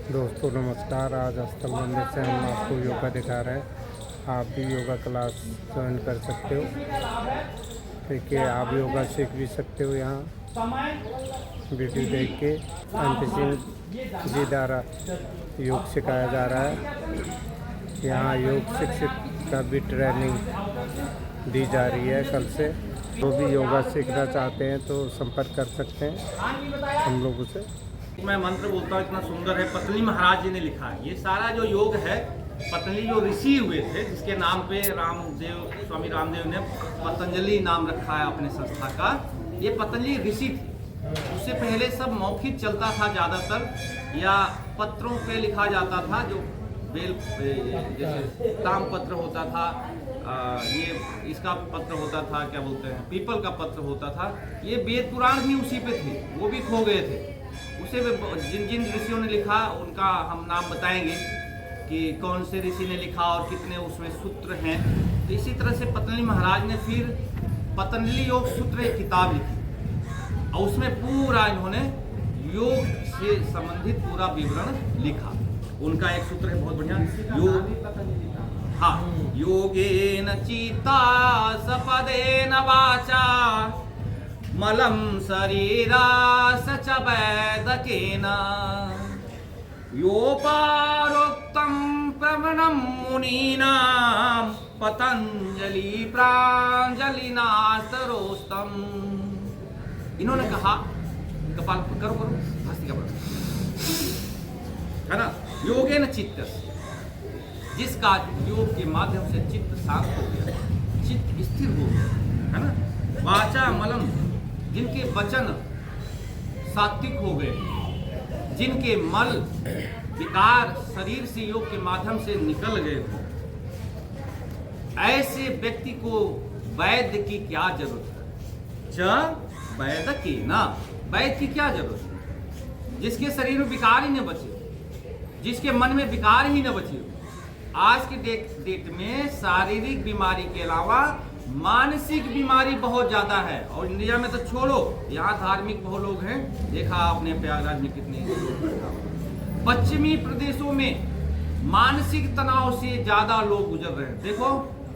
दोस्तों नमस्कार। आज स्थल मंदिर से हम आपको योगा दिखा रहे हैं। आप भी योगा क्लास ज्वाइन कर सकते हो। देखिए, आप योगा सीख भी सकते हो। यहाँ वीडियो देख के अंत सिंह जी द्वारा योग सिखाया जा रहा है। यहाँ योग शिक्षक का भी ट्रेनिंग दी जा रही है कल से। जो भी योगा सीखना चाहते हैं तो संपर्क कर सकते हैं हम लोगों से। मैं मंत्र बोलता हूँ, इतना सुंदर है। पतंजलि महाराज जी ने लिखा है। ये सारा जो योग है, पतंजलि जो ऋषि हुए थे, जिसके नाम पे स्वामी रामदेव ने पतंजलि नाम रखा है अपने संस्था का। ये पतंजलि ऋषि थे। उससे पहले सब मौखिक चलता था ज़्यादातर, या पत्रों पे लिखा जाता था। जो बेल जैसे ताम पत्र होता था, ये इसका पत्र होता था, क्या बोलते हैं, पीपल का पत्र होता था। ये वेद पुराण भी उसी पे थे, वो भी खो गए थे। उसे जिन जिन ऋषियों ने लिखा उनका हम नाम बताएंगे कि कौन से ऋषि ने लिखा और कितने उसमें सूत्र हैं। तो इसी तरह से पतंजलि महाराज ने फिर पतंजलि योग सूत्र एक किताब लिखी और उसमें पूरा इन्होंने योग से संबंधित पूरा विवरण लिखा। उनका एक सूत्र है बहुत बढ़िया, योग, हाँ, योगेन चित्ता सपदेन वाचा मलं शरीरास च वैदकेन योपारोक्तं प्रवणं मुनीनां पतंजलि प्रांजलिना स्तरोस्तम। इन्होंने कहा, कपाल करो हस्ती का है ना, योगेन चित्त, जिसका योग के माध्यम से चित्त शांत हो गया, चित्त स्थिर हो गया, है ना। वाचा मलम, जिनके वचन सात्विक हो गए, जिनके मल विकार शरीर से योग के माध्यम से निकल गए हो, ऐसे व्यक्ति को वैद्य की क्या जरूरत है? च वैद्य की ना, वैद्य की क्या जरूरत है? जिसके शरीर में विकार ही न बचे, जिसके मन में विकार ही न बचे। आज के डेट में शारीरिक बीमारी के अलावा मानसिक बीमारी बहुत ज्यादा है। और इंडिया में तो छोड़ो, यहाँ धार्मिक बहुत लोग हैं। देखा आपने प्रयागराज में कितने लोग। पश्चिमी प्रदेशों में मानसिक तनाव से ज्यादा लोग गुजर रहे हैं। देखो,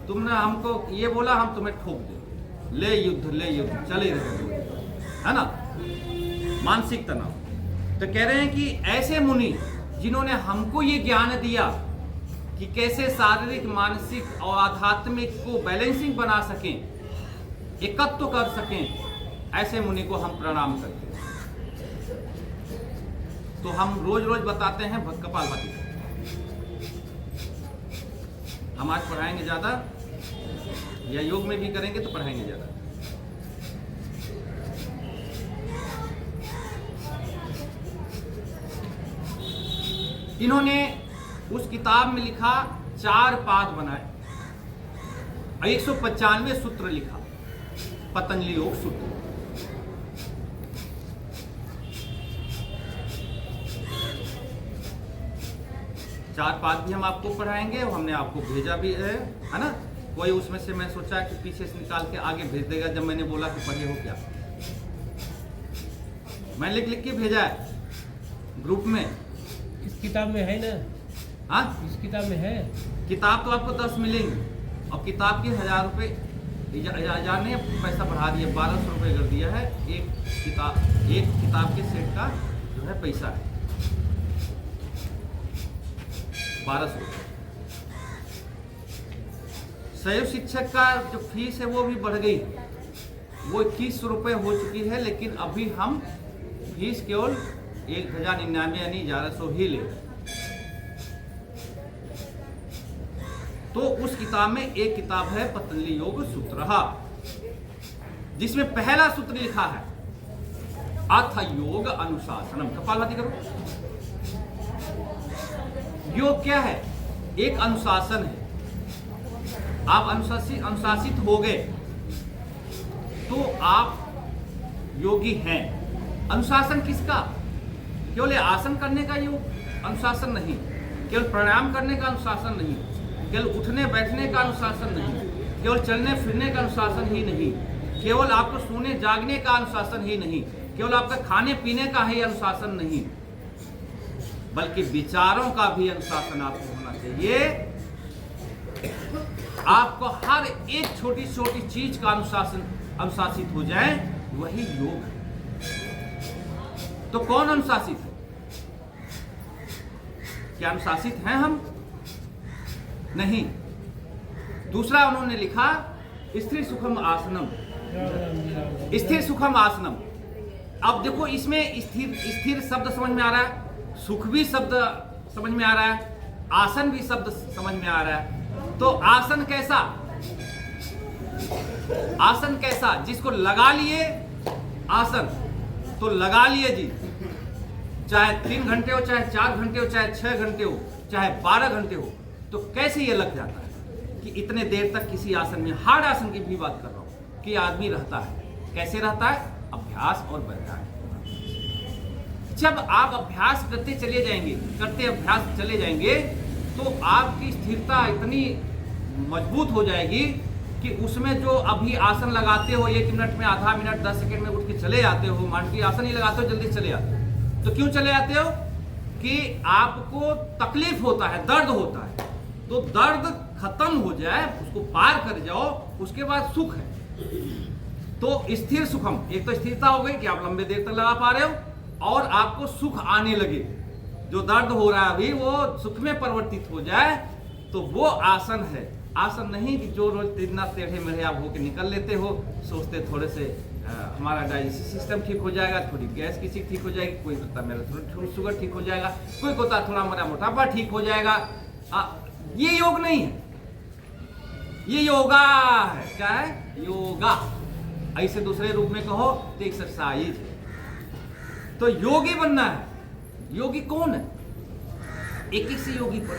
तुमने हमको ये बोला, हम तुम्हें ठोक दे, ले युद्ध चले रहे, है ना, मानसिक तनाव। तो कह रहे हैं कि ऐसे मुनि जिन्होंने हमको ये ज्ञान दिया कि कैसे शारीरिक, मानसिक और आध्यात्मिक को बैलेंसिंग बना सकें, एकत्व कर सकें, ऐसे मुनि को हम प्रणाम करते हैं। तो हम रोज रोज बताते हैं कपालभाति। हम आज पढ़ाएंगे ज्यादा, या योग में भी करेंगे तो पढ़ाएंगे ज्यादा। इन्होंने उस किताब में लिखा, 4 पाद बनाए, 195 सूत्र लिखा, पतंजलि योग सूत्र। चार पाद भी हम आपको पढ़ाएंगे और हमने आपको भेजा भी है ना। कोई उसमें से मैं सोचा कि पीछे से निकाल के आगे भेज देगा, जब मैंने बोला कि पढ़े हो क्या। मैं लिख के भेजा है ग्रुप में। इस किताब में है ना? हाँ, इस किताब में है। किताब तो आपको 10 मिलेंगे और किताब के 1000 रुपये, 1000 ने पैसा बढ़ा दिया, 1200 रुपये कर दिया है। एक किताब के सेट का जो है पैसा है 1200। सहयोग शिक्षक का जो फीस है वो भी बढ़ गई, वो 2100 रुपये हो चुकी है। लेकिन अभी हम फीस केवल 1099 यानी 1100 ही ले। तो उस किताब में एक किताब है पतंजलि योग सूत्र, जिसमें पहला सूत्र लिखा है अथ योग अनुशासनम। कपालभाति करो। योग क्या है? एक अनुशासन है। आप अनुशासित हो गए तो आप योगी हैं। अनुशासन किसका? केवल आसन करने का योग अनुशासन नहीं, केवल प्राणायाम करने का अनुशासन नहीं, केवल उठने बैठने का अनुशासन नहीं, केवल चलने फिरने का अनुशासन ही नहीं, केवल आपको सोने जागने का अनुशासन ही नहीं, केवल आपका खाने पीने का ही अनुशासन नहीं। बल्कि विचारों का भी अनुशासन आपको होना चाहिए। आपको हर एक छोटी छोटी चीज का अनुशासित हो जाए, वही योग है। तो कौन अनुशासित है? क्या अनुशासित हैं हम? नहीं। दूसरा उन्होंने लिखा स्थिर सुखम आसनम, स्थिर सुखम आसनम। अब देखो इसमें स्थिर शब्द समझ में आ रहा है, सुख भी शब्द समझ में आ रहा है, आसन भी शब्द समझ में आ रहा है। तो आसन कैसा? आसन कैसा? जिसको लगा लिए आसन, तो लगा लिए जी, चाहे 3 घंटे हो, चाहे 4 घंटे हो, चाहे 6 घंटे हो, चाहे 12 घंटे हो, तो कैसे ये लग जाता है कि इतने देर तक किसी आसन में, हार्ड आसन की भी बात कर रहा हूं, कि आदमी रहता है। कैसे रहता है? अभ्यास और बरकरार। जब आप अभ्यास करते चले जाएंगे, अभ्यास चले जाएंगे, तो आपकी स्थिरता इतनी मजबूत हो जाएगी कि उसमें जो अभी आसन लगाते हो, 1 मिनट में, आधा मिनट, 10 सेकंड में उठ के चले जाते हो, मान के आसन ही लगाते हो, जल्दी चले आते हो। तो क्यों चले आते हो? कि आपको तकलीफ होता है, दर्द होता है। तो दर्द खत्म हो जाए, उसको पार कर जाओ, उसके बाद सुख है। तो स्थिर सुखम, एक तो स्थिरता हो गई कि आप लंबे देर तक लगा पा रहे हो, और आपको सुख आने लगे, जो दर्द हो रहा है अभी वो सुख में परिवर्तित हो जाए, तो वो आसन है। आसन नहीं कि जो रोज इतना टेढ़े मेढ़े आप होके निकल लेते हो, सोचते थोड़े से हमारा डाइजेस्टिव सिस्टम ठीक हो जाएगा, थोड़ी गैस किसी ठीक हो जाएगी, कोई कहता मेरा थोड़ा शुगर ठीक हो जाएगा, कोई कहता थोड़ा मेरा मोटापा ठीक हो जाएगा। ये योग नहीं है, ये योगा है। क्या है? योगा। ऐसे दूसरे रूप में कहो तो एक्सरसाइज है। तो योगी बनना है। योगी कौन है? एक से योगी पर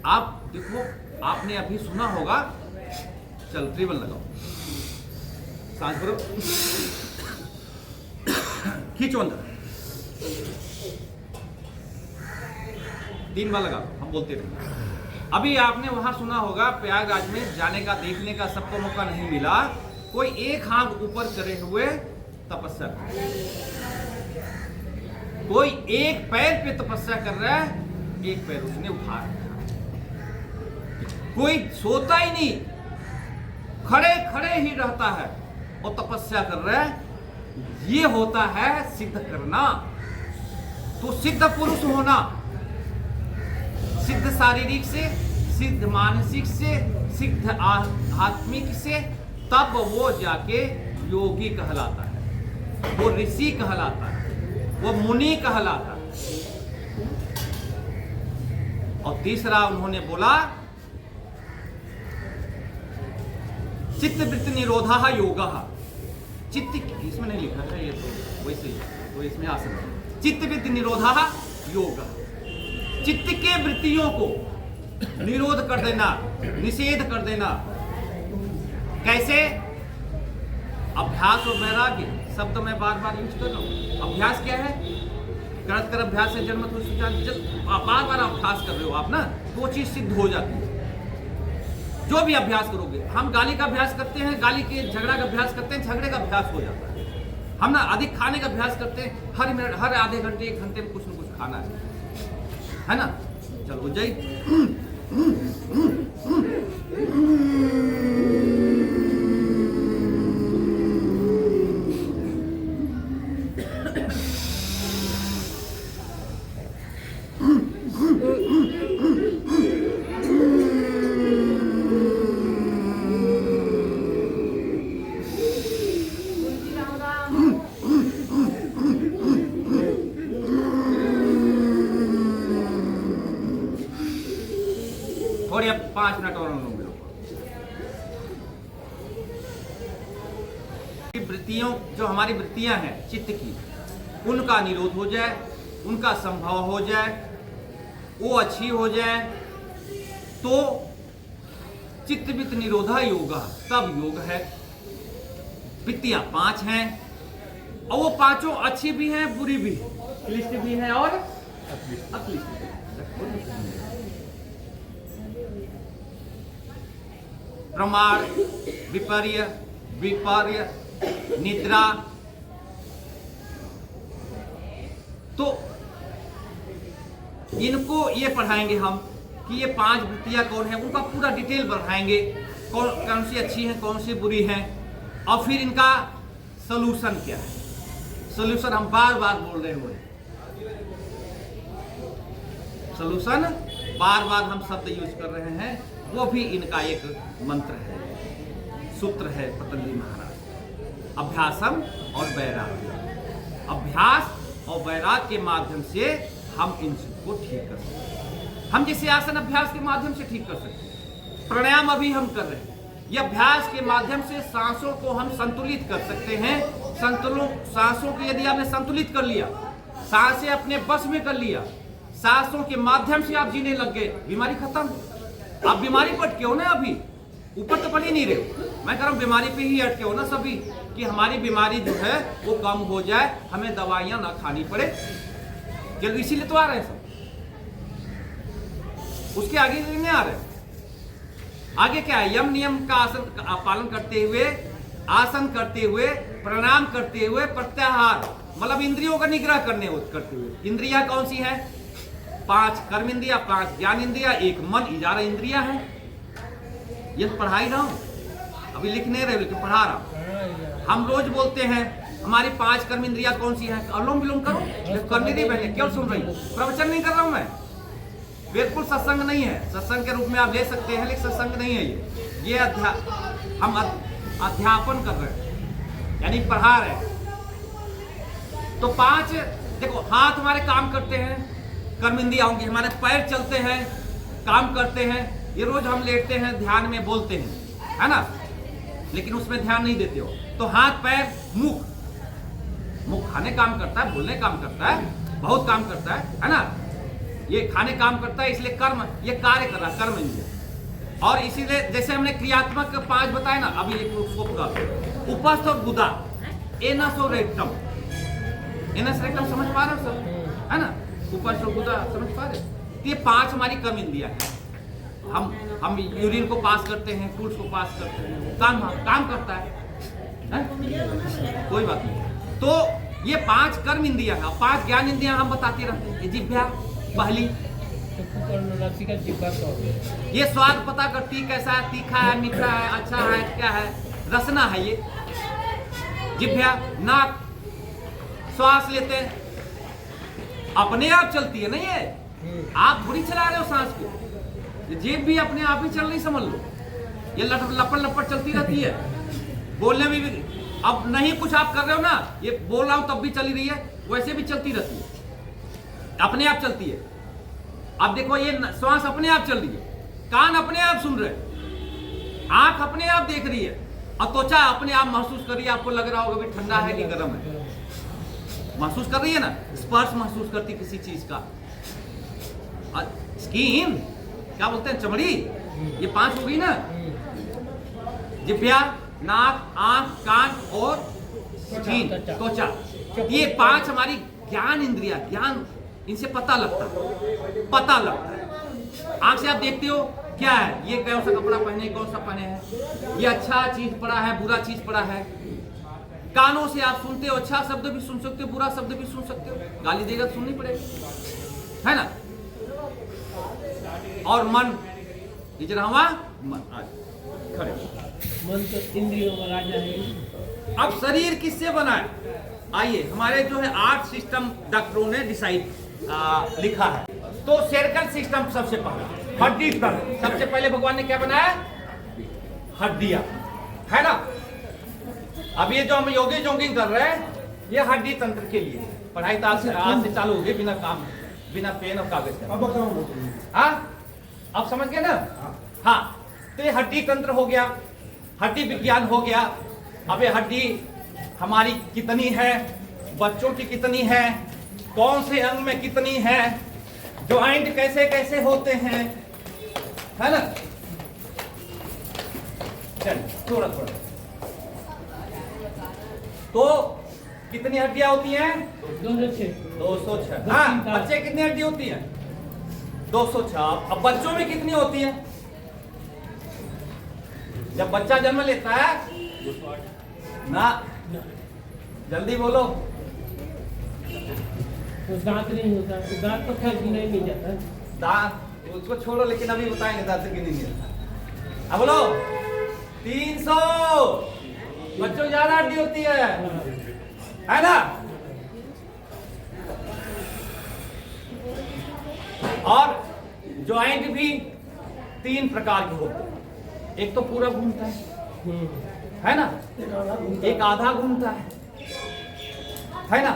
आप देखो, आपने अभी सुना होगा, चल ट्रिबल लगाओ, सांस भरो, खींचो अंदर, 3 बार लगा, हम बोलते रहेंगे। अभी आपने वहां सुना होगा, प्रयागराज में जाने का, देखने का सबको मौका नहीं मिला, कोई एक हाथ ऊपर करे हुए तपस्या, कोई एक पैर पे तपस्या कर रहा है, एक पैर उसने उठा रखा, कोई सोता ही नहीं, खड़े खड़े ही रहता है और तपस्या कर रहा है। ये होता है सिद्ध करना। तो सिद्ध पुरुष होना, सिद्ध शारीरिक से, सिद्ध मानसिक से, सिद्ध आत्मिक से, तब वो जाके योगी कहलाता है, वो ऋषि कहलाता है, वो मुनि कहलाता है। और तीसरा उन्होंने बोला चित्त वृत्ति निरोधा योगा। चित्त, इसमें नहीं लिखा है, ये तो वैसे ही, तो इसमें आसन है। चित्त वृत्ति निरोधा योगा। चित्त के वृत्तियों को निरोध कर देना, निषेध कर देना। कैसे? अभ्यास और वैराग्य शब्द मैं बार बार यूज कर रहा हूं। अभ्यास क्या है? करत कर अभ्यास से जन्मत हो सुजान। जब बार बार अभ्यास कर रहे हो आप ना, तो वो चीज सिद्ध हो जाती है। जो भी अभ्यास करोगे, हम गाली का अभ्यास करते हैं, गाली के झगड़ा का अभ्यास करते हैं, झगड़े का अभ्यास हो जाता है। हम ना अधिक खाने का अभ्यास करते हैं, हर मिनट, हर आधे घंटे, 1 घंटे में कुछ न कुछ खाना है ना? चलो जाइए। थोड़ी अब 5 मिनट और अनुलोम विलोम। वृत्तियों, जो हमारी वृत्तियां हैं चित्त की, उनका निरोध हो जाए, उनका संभव हो जाए, वो अच्छी हो जाए, तो चित्त वृत्ति निरोधा योगा, तब योग है। वृत्तियां 5 हैं, और वो पांचों अच्छी भी हैं, बुरी भी है, क्लिष्ट भी है और अक्लिष्ट भी है। प्रमाण, विपर्य, विपर्य, निद्रा। तो इनको ये पढ़ाएंगे हम कि ये 5 वृत्तियाँ कौन है, उनका पूरा डिटेल बढ़ाएंगे, कौन सी अच्छी हैं, कौन सी बुरी हैं, और फिर इनका सोल्यूशन क्या है। सोल्यूशन हम बार बार बोल रहे हुए, सोल्यूशन बार बार हम शब्द यूज कर रहे हैं, वो भी इनका एक मंत्र है, सूत्र है पतंजलि महाराज। अभ्यासम और वैराग्य, अभ्यास और वैराग्य के माध्यम से हम इन सबको ठीक कर सकते हैं। हम जैसे आसन अभ्यास के माध्यम से ठीक कर सकते हैं, प्राणायाम अभी हम कर रहे हैं, ये अभ्यास के माध्यम से सांसों को हम संतुलित कर सकते हैं। सांसों को यदि आपने संतुलित कर लिया, सांसें अपने बस में कर लिया, सांसों के माध्यम से आप जीने लग गए, बीमारी खत्म। आप बीमारी पर अटके हो ना, अभी ऊपर तो पढ़ ही नहीं रहे, मैं कह रहा हूँ बीमारी पे ही अटके हो ना सभी, कि हमारी बीमारी जो है वो कम हो जाए, हमें दवाइयां ना खानी पड़े। चलो इसीलिए तो आ रहे हैं सब, उसके आगे नहीं आ रहे। आगे क्या है, यम नियम का आसन पालन करते हुए, आसन करते हुए, प्राणायाम करते हुए, प्रत्याहार मतलब इंद्रियों का निग्रह करते हुए। इंद्रियां कौन सी है? 5 कर्म इंद्रिया, 5 ज्ञान इंद्रिया, 1 मन, 11 इंद्रिया है। ये पढ़ा ही रहा हूं, अभी लिख नहीं रहे लेकिन पढ़ा रहा हूं। हम रोज बोलते हैं हमारी 5 कर्म इंद्रिया कौन सी है, अनुलोम विलोम करो, करनी नहीं बहने, क्यों सुन रही, प्रवचन नहीं कर रहा हूं मैं, बिल्कुल सत्संग नहीं है। सत्संग के रूप में आप ले सकते हैं लेकिन सत्संग नहीं है ये हम अध्यापन कर रहे हैं, यानी पढ़ा रहे हैं। तो 5 देखो, हाथ हमारे काम करते हैं, कर्म इंद्रिया होंगी, हमारे पैर चलते हैं, काम करते हैं, ये रोज हम लेटते हैं, ध्यान में बोलते हैं, है ना, लेकिन उसमें ध्यान नहीं देते हो। तो हाथ, पैर, मुख खाने काम करता है, बोलने काम करता है, बहुत काम करता है ना, ये खाने काम करता है, इसलिए कर्म, ये कार्य कर रहा है, कर्म इंद्रिय। और इसीलिए जैसे हमने क्रियात्मक 5 बताए ना, अभी एक उपस्थ और गुदा, एनस और रेक्टम, एनस रेक्टम समझ पा रहे हो सब, है ना, उपस्थ और गुदा समझ पा रहे हो। ये 5 हमारी कर्म इंद्रियां हैं। हम यूरिन को पास करते हैं, फूड्स को पास करते हैं, काम करता है? कोई बात नहीं। तो ये 5 कर्म इंद्रियां हैं, 5 ज्ञान इंद्रियां हम बताते रहते हैं। ये जिह्वा पहली, ये स्वाद पता करती कैसा है, तीखा है, मीठा है, अच्छा है, क्या है, रसना है ये जिह्वा। नाक, श्वास लेते हैं, अपने आप चलती है, नहीं है आप थोड़ी चला रहे हो सांस को, ये जीभ भी अपने आप ही चल रही, समझ लो, ये लपड़ लपड़ चलती रहती है। बोलने में भी अब नहीं कुछ आप कर रहे हो ना, ये बोल रहा हूं तब भी चली रही है, वैसे भी चलती रहती है, अपने आप चलती है। अब देखो ये श्वास अपने आप चल रही है, कान अपने आप सुन रहे हैं, आंख अपने आप देख रही है, और त्वचा अपने आप महसूस कर रही है। आपको लग रहा होगा भी ठंडा है कि गर्म है, महसूस कर रही है ना, स्पर्श महसूस करती किसी चीज का। स्किन क्या बोलते हैं, चमड़ी, ये 5 हो गई ना, जिह्वा, नाक, आंख, कान और स्किन, त्वचा, ये 5 हमारी ज्ञान इंद्रिया, ज्ञान, इनसे पता लगता है। आंख से आप देखते हो क्या है, ये कौन सा कपड़ा पहने, कौन सा पहने हैं, ये अच्छा चीज पड़ा है, बुरा चीज पड़ा है। कानों से आप सुनते हो, अच्छा शब्द भी सुन सकते हो, बुरा शब्द भी सुन सकते हो, गाली देगा तो सुननी पड़ेगी, है ना। और मन, ये जरा मन, आज खड़े, मन तो इंद्रियों का राजा है। अब शरीर किससे बना है, आइए, हमारे जो है 8 सिस्टम डॉक्टरों ने डिसाइड लिखा है। तो सर्कल सिस्टम सबसे पहला, हड्डी तंत्र, सबसे पहले भगवान ने क्या बनाया, हड्डियां, है ना। अब ये जो हम योगी जोगिंग कर रहे हैं, ये हड्डी तंत्र के लिए पढ़ाई आज से चालू हो गई, बिना काम, बिना पेन और कागज का। अब समझ गए ना। हाँ, तो ये हड्डी तंत्र हो गया, हड्डी विज्ञान हो गया। अब ये हड्डी हमारी कितनी है, बच्चों की कितनी है, कौन से अंग में कितनी है, जॉइंट कैसे कैसे होते हैं, है ना। चल थोड़ा थोड़ा, तो कितनी हड्डियां होती हैं, 206। हाँ, बच्चे कितनी हड्डी होती हैं, 206। अब बच्चों में कितनी होती है, जब बच्चा जन्म लेता है ना, जल्दी बोलो, तो दांत नहीं होता, तो दांत तो खैर गिना ही नहीं जाता। दांत उसको छोड़ो, लेकिन अभी बताएंगे दांत से गिनेंगे। अब बोलो 300। बच्चों ज्यादा हड्डी होती है ना। और ज्वाइंट भी 3 प्रकार के होते हैं। एक तो पूरा घूमता है ना, एक आधा घूमता है ना।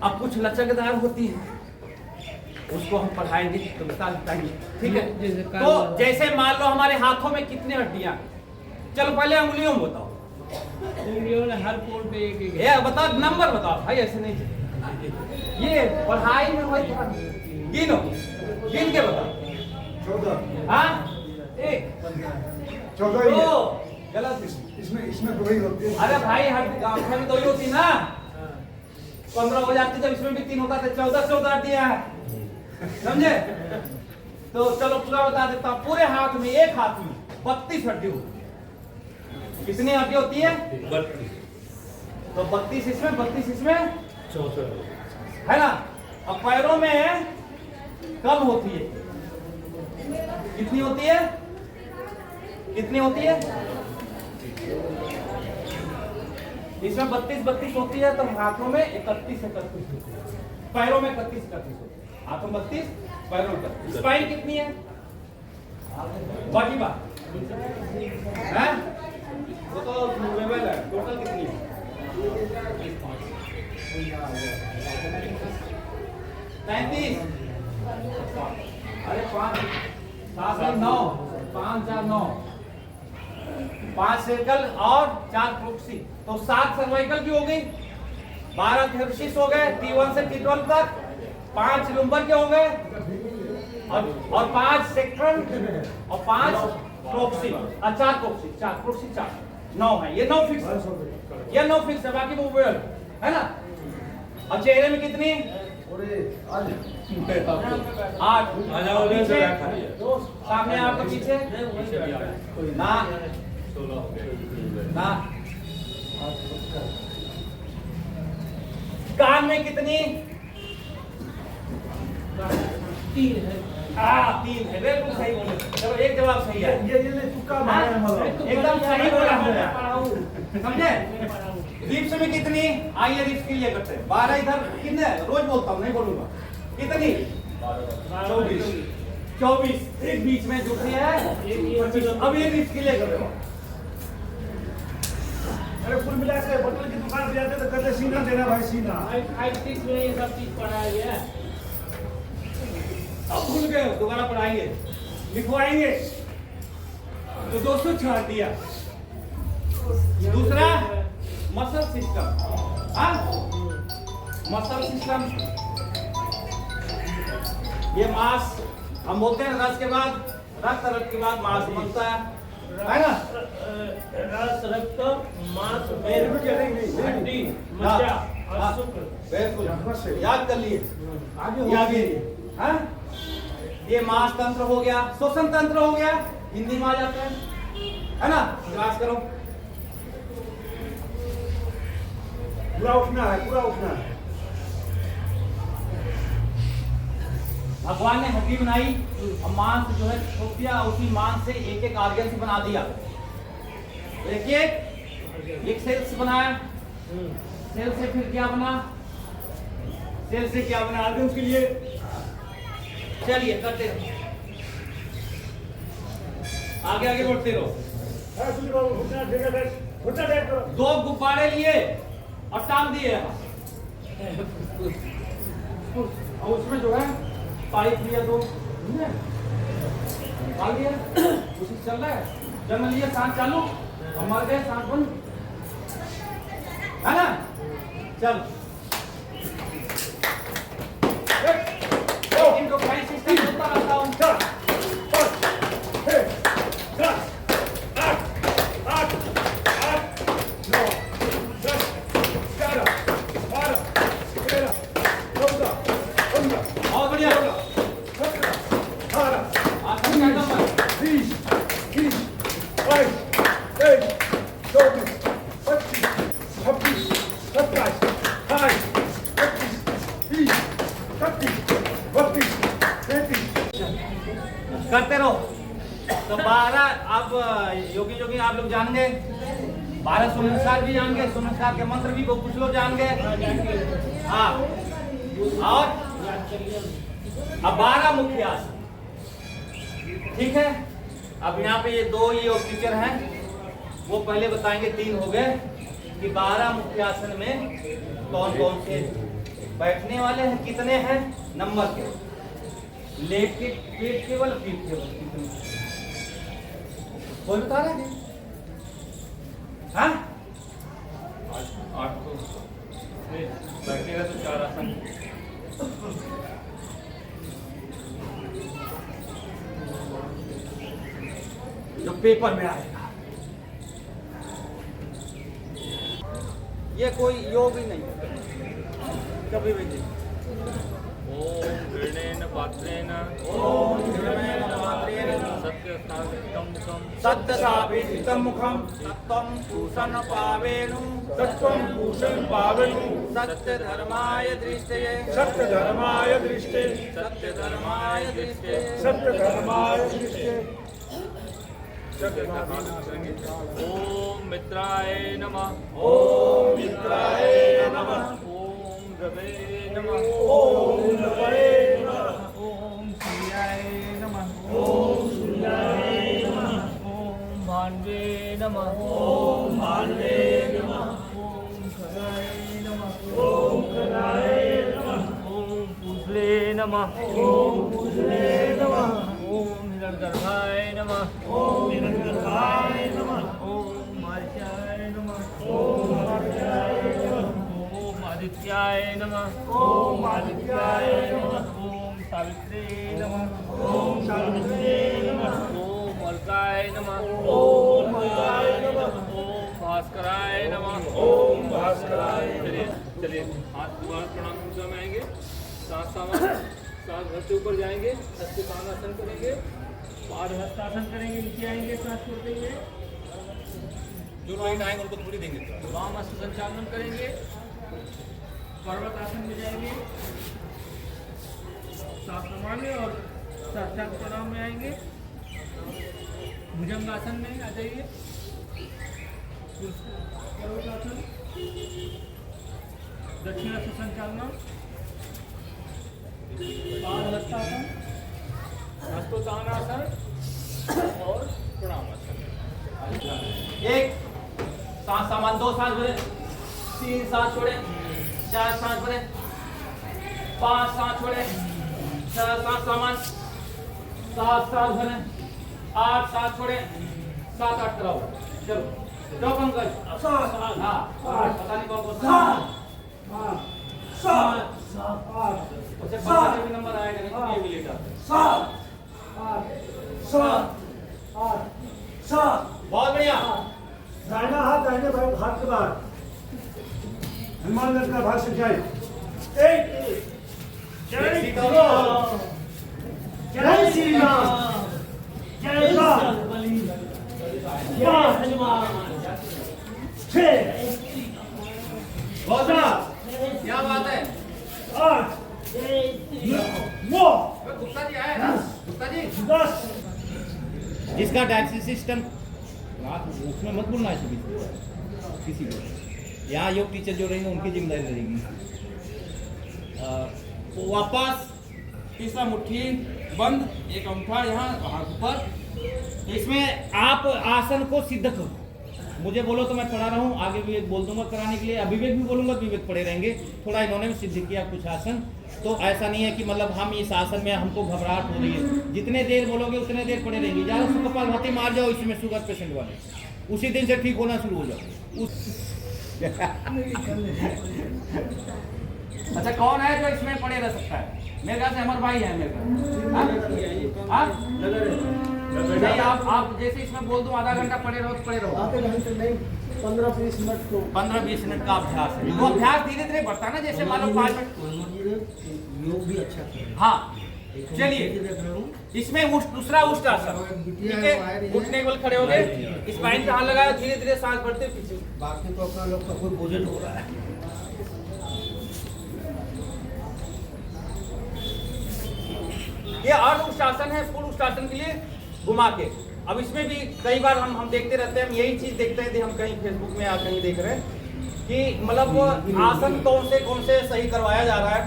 अब कुछ लचकदार होती है, उसको हम पढ़ाएंगे तो बताएंगे, ठीक है। तो जैसे मान लो हमारे हाथों में कितनी हड्डियां, चलो पहले उंगलियों में बताओ। उंगलियों में हर कोण पे एक एक। ये बताओ, नंबर बताओ भाई, ऐसे नहीं। ये पढ़ाई में वही गिनो, गिन के बताओ। 14। हाँ, 1 14 ही है। 2 गलत। इसमें दो ही होती है। अरे भाई हर गाँव में 2 ही होती ना, 15 हो जाती, जब इसमें भी 3 होता तो 14 दिया है, समझे। तो चलो पूरा बता देता हूँ। पूरे हाथ में, एक हाथ में 32 हड्डी होती है। कितनी हड्डी होती है? 32। तो 32 इसमें, 32 इसमें, 64 है ना। अब पैरों में कम होती है। कितनी होती है? कितनी होती है? इसमें 32 होती है, तो हाथों में 31 होती है, पैरों में 31 होती है। हाथों में 32, पैरों में 31। स्पाइन कितनी है? बॉडी बार है वो तो लेवल है। टोटल कितनी है? 35। अरे 5 7 9 5 4 9 5 सर्कल और 4 प्रोक्सी, तो 7 सर्वाइकल की हो गई, 12 थेरसिस हो गए, T1 से T12 तक, 5 लुम्बर के हो गए, और 5 सेक्शन और 5 प्रोक्सी, 4 प्रोक्सी 4 9 है। ये 9 फिक्स है, ये 9 फिक्स है, बाकी मूवेबल है ना। और चेहरे में कितनी? 8। पीछे सामने आपके पीछे ना ना। कान में कितनी? 3 है। 3 है, बिल्कुल सही बोले। चलो एक जवाब सही है, ये तुक्का मारा है हमारा। एकदम सही बोला हमने, समझे। रिप्स में कितनी? आइए रिप्स के लिए करते हैं। 12 इधर कितने? रोज बोलता हूँ, नहीं बोलूंगा। कितनी? 24। एक बीच में जुटनी है 25। अब ये रिप्स के लिए कर रहे हो। अरे कुल मिला के होटल की दुकान पे जाते तो कहते सीना देना भाई, सीना। 5 6 में ये सब चीज पढ़ाया गया है। अब भूल गए, दोबारा पढ़ाएंगे, लिखवाएंगे तो 200 छाड़ दिया। दूसरा मसल सिस्टम, मसल सिस्टम, ये मांस हम बोलते हैं रस के बाद, रक्त के बाद मांस बनता है ना। रस, रक्त, मांस, हड्डी, मज्जा और शुक्र। बिल्कुल याद कर लिए, आगे हाँ। ये मांस तंत्र हो गया, श्वसन तंत्र हो गया, हिंदी में आ जाता है ना। क्लास करो। पूरा उठना है, पूरा उठना है। भगवान ने हड्डी बनाई और मांस जो है छोड़ दिया, उसी मांस से एक एक आर्गन से बना दिया। एक सेल से बनाया, सेल से फिर क्या बना, सेल से क्या बना, आर्गन के लिए। चलिए करते रहो, आगे आगे बढ़ते रहो। 2 गुब्बारे लिए और टांग दिए और उसमें जो है पाइप लिया, 2 डाल दिया, उसी चल रहा है। जब लिए सांस चालू और मर गए, सांस बंद, है ना। चल इनको कई सिस्टम होता रहता हूँ। 4 5 6 7 8 8 8 9 10 11 12 13 14 15 बहुत बढ़िया। 17 18 आखिरी का नंबर 20 21 22 23 24 25 26 27 28 करते रहो। तो 12 अब योगी योगी आप लोग जान गए, 12 सुनसार भी जान गए, सुनसार के मंत्र भी कुछ लोग जान गए। हाँ, और अब 12 मुख्य आसन, ठीक है। अब यहाँ पे ये 2 योग टीचर हैं, वो पहले बताएंगे, 3 हो गए कि 12 मुख्य आसन में कौन कौन से बैठने वाले हैं, कितने हैं, नंबर के, लेट के, पेट केवल, पीठ केवल, कितने, कोई बता रहा है? हाँ, 8 तो बैठेगा तो 4 आसन। जो पेपर में आएगा, ये कोई योग ही नहीं कभी भी नहीं। ओम गृणेन पात्रेण सत्यसाभितं मुखं तत्त्वं पूषण पावेनु सत्यधर्माय दृष्टये सत्यधर्माय दृष्टे सत्यधर्माय दृष्टये सत्यधर्माय दृष्टे ओम मित्राय नमः। ओम मित्राय नमः। ओम रवे नमः। ओम रवे नमः। ओम सूर्याय नमः। ओम सूर्याय नमः। ओम भान्वे नमः। ओम भान्वे नमः। ओम खगाय नमः। ओम खगाय नमः। ओम पूजले नमः। ओम पूजले नमः। ओम हिरण्यगर्भाय नमः। ओम हिरण्यगर्भाय नमः। ओम मार्जाय नमः। ओम मार्जाय नमः। ओम आदित्याय नमः। ओम आदित्याय नमः। ओम सावित्रे नमः। ओम सावित्रे नमः। ओम अलकाय नमः। ओम मल्लाय नमः। ओम भास्कराय नमः। ओम भास्कराय चलिए चलिए, हाथ द्वार प्रणाम मुद्रा में आएंगे, सांस घर से ऊपर जाएंगे, हस्तासन करेंगे, पाद हस्तासन करेंगे, नीचे आएंगे, सांस छोड़ देंगे, जो लोग आएंगे उनको थोड़ी देंगे। वाम हस्त संचालन करेंगे, पर्वत आसन में जाएंगे, सामान्य और साष्टांग प्रणाम में आएंगे, भुजंग आसन में आ जाइए, पर्वत आसन, दक्षिण हस्त संचालन, पाद हस्तासन, हस्तोत्थानासन और प्रणामासन। एक सांस सामान, 2 सांस भरे, 3 सांस छोड़े, 4 सांस भरे, 5 सांस छोड़े, 6 सांस सामान, 7 सांस भरे, 8 सांस छोड़े, 7 8 कराओ। चलो जाओ पंकज। हाँ, पता नहीं कौन कौन उससे 15 भी नंबर आएगा, नहीं ये भी लेकर। बहुत बढ़िया। दाहिना हाथ दाहिने हाथ के बाहर, हनुमान गढ़ का भाग से जाए। जय श्री राम। जय श्री राम। जय राम। जय हनुमान। बहुत बढ़िया, क्या बात है। 8 9 गुप्ता जी आए ना, गुप्ता जी। 10 जिसका डायलिसिस सिस्टम उसमें मत बोलना है किसी को। यहाँ योग टीचर जो रहेंगे उनकी जिम्मेदारी रहेगी। तो वापस तीसरा मुट्ठी बंद, एक अंगूठा यहाँ हाथ ऊपर। इसमें आप आसन को सिद्ध करो, मुझे बोलो तो मैं पढ़ा रहा हूँ, आगे भी एक बोल दूंगा कराने के लिए, अभिवेक भी बोलूंगा, विवेक पढ़े रहेंगे। थोड़ा इन्होंने भी सिद्ध किया कुछ आसन, तो ऐसा नहीं है कि मतलब हम इस आसन में हमको घबराहट हो रही है, जितने देर बोलोगे उतने देर पड़े रहेंगे। ज़्यादा से कपालभाति मार जाओ इसमें, शुगर पेशेंट वाले उसी दिन से ठीक होना शुरू हो जाओ। अच्छा, कौन है जो इसमें पड़े रह सकता है? मेरे ख्याल से अमर भाई है मेरे ख्याल। नहीं, आप जैसे इसमें बोल दो आधा घंटा पड़े रहो तो पड़े रहो। आधे घंटे नहीं, 15-20 मिनट को 15-20 मिनट का अभ्यास है। वो अभ्यास धीरे धीरे बढ़ता है ना, जैसे मान लो 5 मिनट। योग भी अच्छा किया। हाँ, चलिए इसमें दूसरा उष्ट आसन, ठीक है। उठने के बल खड़े हो गए, स्पाइन पे हाथ लगाया, धीरे धीरे सांस बढ़ते पीछे। बाकी तो अपना लोग का कोई बोझल हो रहा है। ये अर्ध उष्टासन है, फुल उष्टासन के लिए घुमा के। अब इसमें भी कई बार हम देखते रहते हैं, हम यही चीज देखते हैं, हम कहीं फेसबुक में या कहीं देख रहे हैं कि मतलब आसन कौन से सही करवाया जा रहा है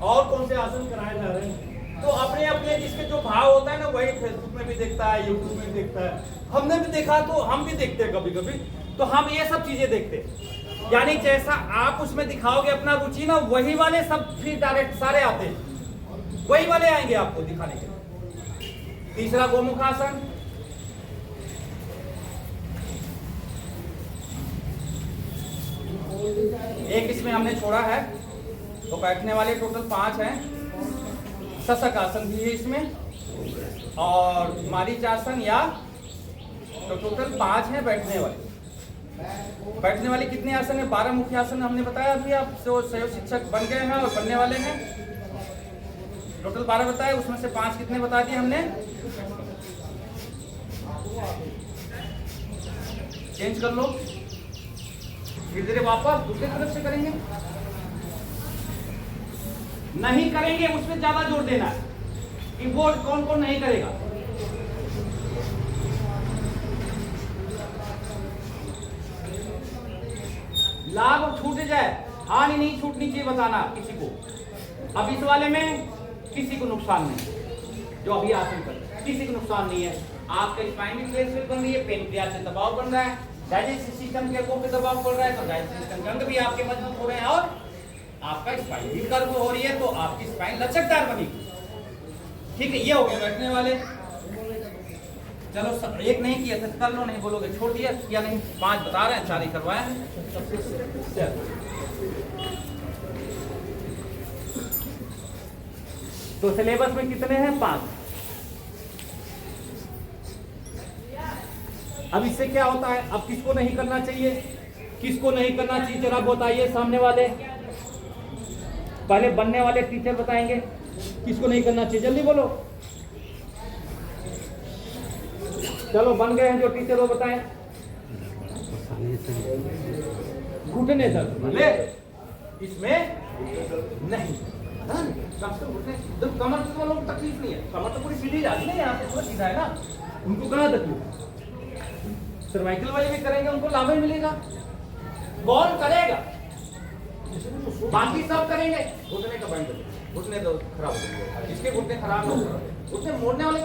और कौन से आसन कराए जा रहे हैं। तो अपने अपने जिसके जो भाव होता है ना, वही फेसबुक में भी देखता है, यूट्यूब में भी देखता है। हमने भी देखा तो हम भी देखते हैं कभी कभी, तो हम ये सब चीजें देखते हैं। यानी जैसा आप उसमें दिखाओगे अपना रुचि ना, वही वाले सब फिर डायरेक्ट सारे आते हैं, वही वाले आएंगे आपको दिखाने के लिए। तीसरा गोमुखासन, एक इसमें हमने छोड़ा है, तो बैठने वाले टोटल 5 हैं। शशक आसन भी है इसमें और मारीचासन या, तो टोटल 5 हैं बैठने वाले। बैठने वाले कितने आसन है? 12 मुख्य आसन हमने बताया अभी, आप जो सहयोग शिक्षक बन गए हैं और बनने वाले हैं। टोटल 12 बताए, उसमें से 5 कितने बता दिए हमने। चेंज कर लो, धीरे धीरे वापस दूसरी तरफ से करेंगे। नहीं करेंगे उसमें ज्यादा जोर देना है कि वो कौन कौन नहीं करेगा। लाभ छूट जाए, हानि नहीं छूटनी चाहिए बताना किसी को। अब इस वाले में किसी को नुकसान नहीं, जो अभी आसन कर रहे हैं किसी को नुकसान नहीं है। आपका स्पाइन भी फ्लेक्सिबल बन रही है, पेनक्रियास से दबाव बन रहा है, डाइजेस्टिव सिस्टम के अंगों पे दबाव पड़ रहा है, तो डाइजेस्टिव सिस्टम के अंग भी आपके मजबूत हो रहे हैं और आपका स्पाइन भी कर्व हो रही है, तो आपकी स्पाइन लचकदार बनेगी। ठीक है, ये हो गए बैठने वाले। चलो सब एक नहीं किया था, कर लो, नहीं बोलोगे छोड़ दिया, किया नहीं। 5 बता रहे हैं, 4 ही करवाए हैं। तो सिलेबस में कितने हैं? 5। अब इससे क्या होता है, अब किसको नहीं करना चाहिए, किसको नहीं करना चाहिए जरा बताइए सामने वाले। पहले बनने वाले टीचर बताएंगे किसको नहीं करना चाहिए, जल्दी बोलो। चलो बन गए हैं जो टीचर वो बताएं। घुटने दर्द भले इसमें नहीं, कमर वालों को तकलीफ नहीं है, कमर तो पूरी सीधी जाती है, यहाँ पे पूरा सीधा है ना, उनको कहाँ तकलीफ। सर्वाइकल वाले भी करेंगे, उनको लाभ ही मिलेगा। कौन करेगा? बाकी सब करेंगे। घुटने का बैंड, घुटने तो खराब हो जाएंगे, जिसके घुटने खराब हो, घुटने मोड़ने वाले,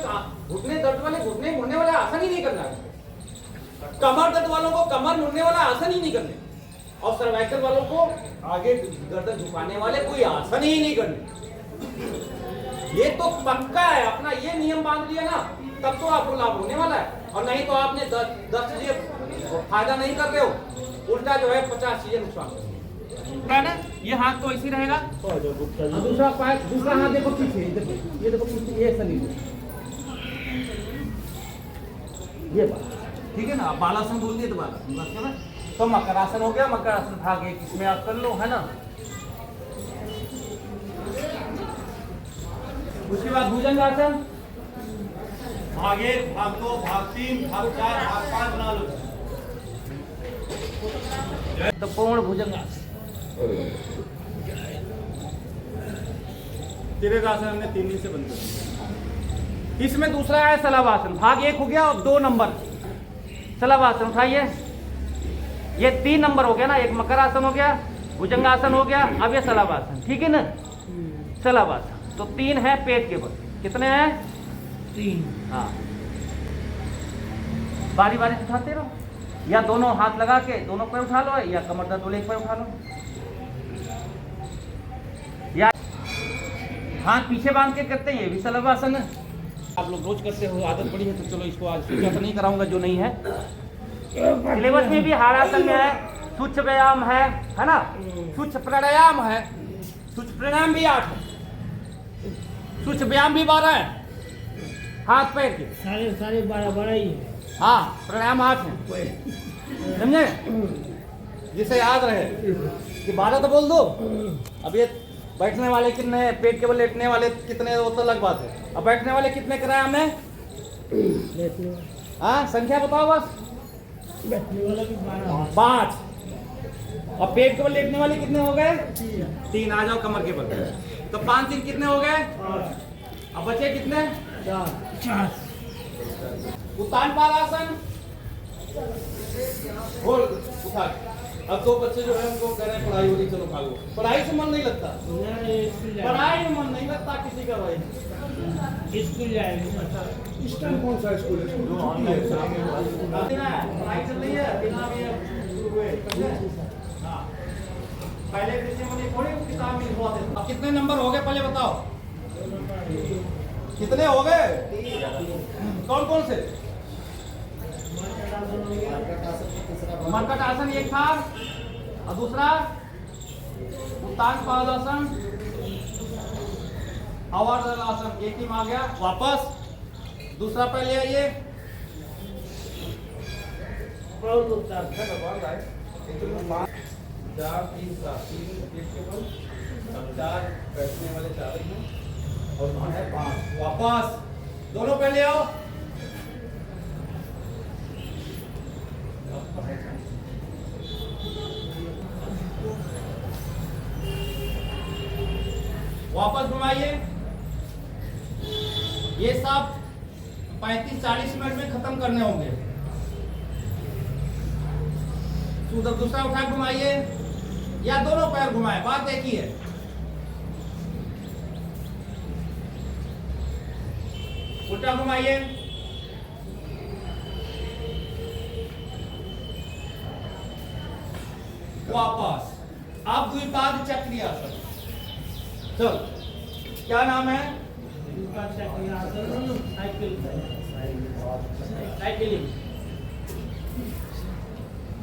घुटने दर्द वाले घुटने मोड़ने वाला आसन ही नहीं करना है। कमर दर्द वालों को कमर मोड़ने वाला आसन ही नहीं करने, और सर्वाइकल वालों को आगे गर्दन झुकाने वाले कोई आसन ही नहीं करने। ये तो पक्का है, अपना ये नियम बांध लिया ना, तब तो आपको लाभ होने वाला है। और नहीं तो आपने 10 चीजें फायदा नहीं कर रहे हो, उल्टा जो है 50 चीजें नुकसान है ना। ये हाथ तो ऐसे रहेगा, दूसरा पैर, दूसरा हाथ देखो पीछे, ये देखो पीछे, ये शरीर, ये बात ठीक है ना। बालासन बोल दिए तो बालासन, तो मकरासन हो गया। मकरासन भाग 1 इसमें आप कर लो, है ना। उसके बाद भुजंगासन, भाग 1, भाग 2, भाग 3, भाग 4, भाग 5 बना लो। तो पूर्ण भुजंगासन, तिरकासन हमने 3 दिन से बंद कर। इसमें दूसरा है शलभासन, भाग 1 हो गया और 2 नंबर शलभासन उठाइए। ये 3 नंबर हो गया ना, एक मकरासन हो गया, भुजंगासन हो गया, अब ये शलभासन, ठीक है ना। शलभासन तो 3 है पेट के बल, कितने हैं? 3। हाँ, बारी बारी से उठाते रहो, या दोनों हाथ लगा के दोनों पैर उठा लो, या कमर दर्द वाले एक पैर उठा लो, या हाथ पीछे बांध के करते हैं, ये भी शलभासन है। आप लोग रोज करते हो, आदत पड़ी है, तो चलो इसको आज सूचा तो नहीं कराऊंगा जो नहीं है। सिलेबस में भी हारासन में है, सूक्ष्म व्यायाम है ना, सूक्ष्म प्राणायाम है, सूक्ष्म प्राणायाम भी 8 है, सूक्ष्म व्यायाम भी 12 है, हाथ पैर के सारे 12 ही है। हाँ, प्राणायाम 8 है, समझे, जिसे याद रहे कि 12 तो बोल दो। अब ये बैठने वाले कितने हैं, पेट के बल लेटने वाले कितने, वो तो अलग बात है। अब बैठने वाले कितने कराए हमने? हाँ, संख्या बताओ बस। बैठने वाला भी 5। और पेट के बल लेटने वाले कितने हो गए? 3। आ जाओ कमर के बल, तो 5 3 कितने हो गए? अब बचे कितने? 4 उत्तान पादासन बोल उठा। अब दो बच्चे जो है उनको कह रहे हैं पढ़ाई हो रही, चलो भागो। पढ़ाई से मन नहीं लगता, पढ़ाई में मन नहीं लगता किसी का भाई। स्कूल जाएंगे। इस टाइम कौन सा स्कूल है? पढ़ाई चल रही है बिना भी शुरू हुए। हाँ, पहले कृषि मुनि थोड़ी किताब में हुआ थे। अब कितने नंबर हो गए पहले बताओ, कितने हो गए? कौन कौन से? मरकट आसन एक था, और दूसरा उत्तान पादासन, आवर्त आसन एक ही में आ गया। वापस दूसरा पहले आइए। 4 3 7 3 4 बैठने वाले 4 हैं और वहां है 5। वापस दोनों पहले आओ। वापस घुमाइए। ये सब 35-40 मिनट में खत्म करने होंगे। उधर दूसरा उठा घुमाइए या दोनों पैर घुमाए, बात एक ही है। उल्टा घुमाइए। वापस। अब द्विपाद चक्रीय आसन। चल, क्या नाम है? साइकिलिंग।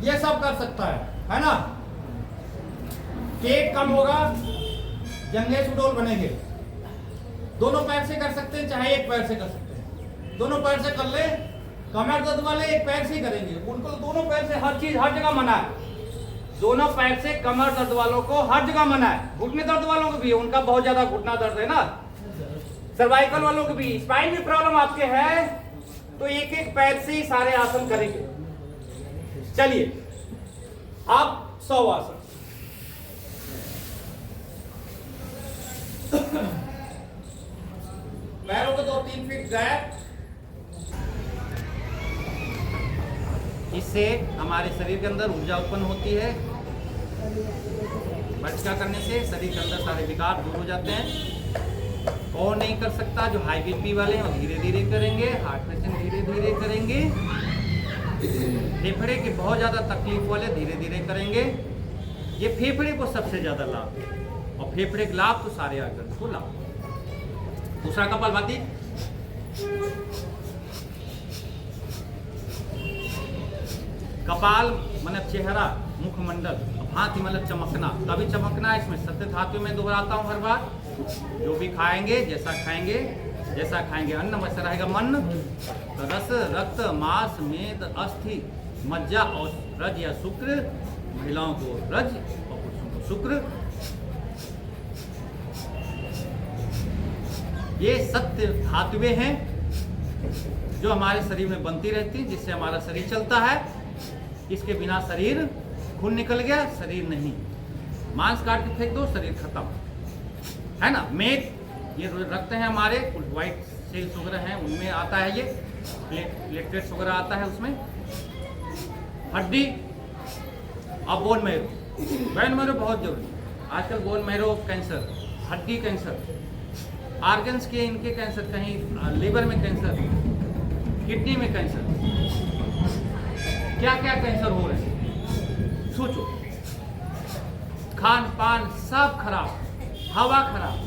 ये सब कर सकता है ना? पेट कम होगा, जंघे सुडौल बनेंगे। दोनों पैर से कर सकते हैं, चाहे एक पैर से कर सकते हैं। दोनों पैर से कर ले। कमर दर्द वाले एक पैर से ही करेंगे, उनको दोनों पैर से हर चीज हर जगह मना है। दोनों पैर से कमर दर्द वालों को हर जगह मना है। घुटने दर्द वालों को भी, उनका बहुत ज्यादा घुटना दर्द है ना। सर्वाइकल वालों को भी, स्पाइन में प्रॉब्लम आपके है तो एक एक पैर से ही सारे आसन करेंगे। चलिए अब 100 आसन। पैरों को 2-3 फीट गैप। इससे हमारे शरीर के अंदर ऊर्जा उत्पन्न होती है। भटका करने से शरीर के अंदर सारे विकार दूर हो जाते हैं। और नहीं कर सकता जो हाई बीपी वाले हैं, धीरे धीरे करेंगे। हार्ट पेशेंट धीरे धीरे करेंगे। फेफड़े के बहुत ज़्यादा तकलीफ वाले धीरे धीरे करेंगे। ये फेफड़े को सबसे ज़्यादा लाभ है, और फेफड़े का लाभ तो सारे आर्गन को लाभ। दूसरा कपालभाति। कपाल मतलब चेहरा, मुखमंडल, भांति मतलब चमकना। तभी चमकना है, इसमें सत्य धातु में दोहराता हूँ हर बार। जो भी खाएंगे, जैसा खाएंगे अन्न वैसा रहेगा मन। रस, रक्त, मांस, मेद, अस्थि, मज्जा और रज या शुक्र। महिलाओं को रज और पुरुषों को शुक्र। ये सत्य धातुएं हैं जो हमारे शरीर में बनती रहती हैं, जिससे हमारा शरीर चलता है। इसके बिना शरीर, खून निकल गया शरीर नहीं। मांस काट के फेंक दो, शरीर खत्म है ना। मेद, ये रक्त है हमारे, व्हाइट सेल्स वगैरह हैं, उनमें आता है। ये प्लेटलेट्स वगैरह आता है उसमें। हड्डी और बोन मैरो। बोन मैरो बहुत जरूरी। आजकल बोन मैरो कैंसर, हड्डी कैंसर, आर्गन्स के इनके कैंसर, कहीं लीवर में कैंसर, किडनी में कैंसर, क्या क्या कैंसर हो रहे हैं सोचो। खान पान सब खराब, हवा खराब,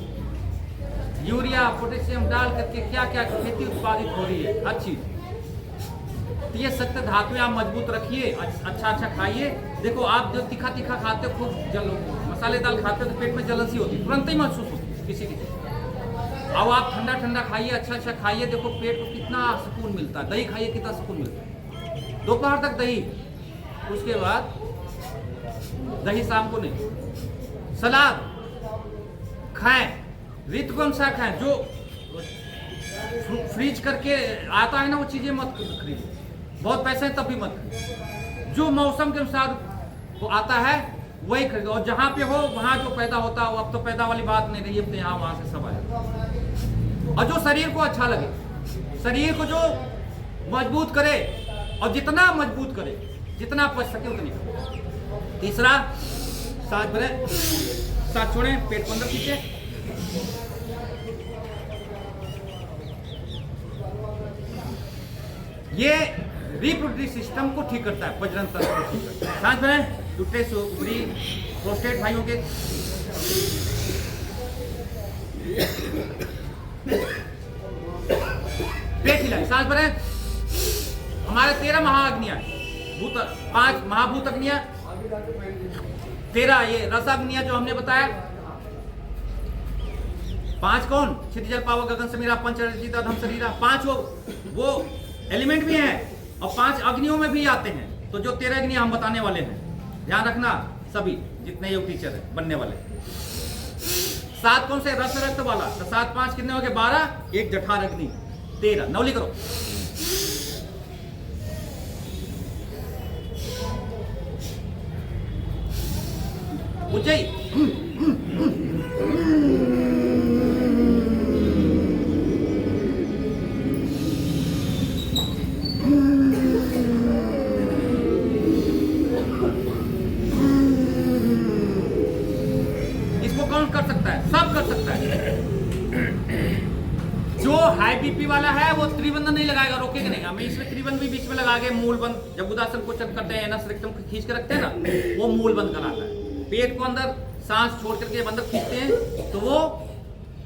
यूरिया पोटेशियम डाल करके क्या क्या खेती उत्पादित हो रही है हर चीज। तो ये सत्य धातुएं आप मजबूत रखिए, अच्छा खाइए। देखो आप जो तीखा खाते हो, खूब मसालेदार खाते हो तो पेट में जलन सी होती है, तुरंत ही महसूस होती है किसी किसी। अब आप ठंडा खाइए, अच्छा खाइए, देखो पेट को कितना सुकून मिलता है। दही खाइए, कितना सुकून मिलता है। दोपहर तक दही, उसके बाद दही शाम को नहीं। सलाद खाएं, ऋतु के अनुसार खाएं। जो फ्रीज करके आता है ना, वो चीजें मत खरीदिए। बहुत पैसे हैं तब भी मत खरीदिए। जो मौसम के अनुसार वो आता है वही खरीदो। और जहाँ पे हो वहाँ जो पैदा होता है, वो अब तो पैदा वाली बात नहीं रही, अब तो यहाँ वहाँ से सब आया। और जो शरीर को अच्छा लगे, शरीर को जो मजबूत करे और जितना मजबूत करे, जितना पच सके उतनी। तीसरा, सांस भरें, सांस छोड़ें, पेट को अंदर खींचे। ये रिप्रोडक्टिव सिस्टम को ठीक करता है, प्रजनन तंत्र को ठीक करता है। सांस भरें, यूट्रस, ओवरी, प्रोस्टेट भाइयों के। पेट हिलाए, सांस भरें। हमारे 13 महाअग्नियां, 5 महाभूत अग्नियां, 13 ये रसाग्नियां जो हमने बताया। 5 कौन? क्षितिज, जल, पावक, गगन, समीरा, पंच, रजित, अधम, शरीरा। 5 वो एलिमेंट भी हैं और 5 अग्नियों में भी आते हैं। तो जो 13 अग्नि हम बताने वाले हैं, ध्यान रखना सभी जितने योग टीचर हैं बनने वाले। 7 कौन से? रस रक्त वाला। तो 7 5 कितने हो गए? 12, 1 जठार अग्नि 13। नवली करो। उज्जई, कर सकता है, सब कर सकता है। जो हाई बीपी वाला है वो त्रिबंधन नहीं लगाएगा, रोकेगा नहीं। हमें इसमें त्रिबंध भी बीच में लगा के मूल बंद, जब उदासन क्वेश्चन करते हैं ना, रेक्टम खींच के रखते हैं ना, वो मूल बंद कराता है। पेट को अंदर सांस छोड़ करके अंदर खींचते हैं तो वो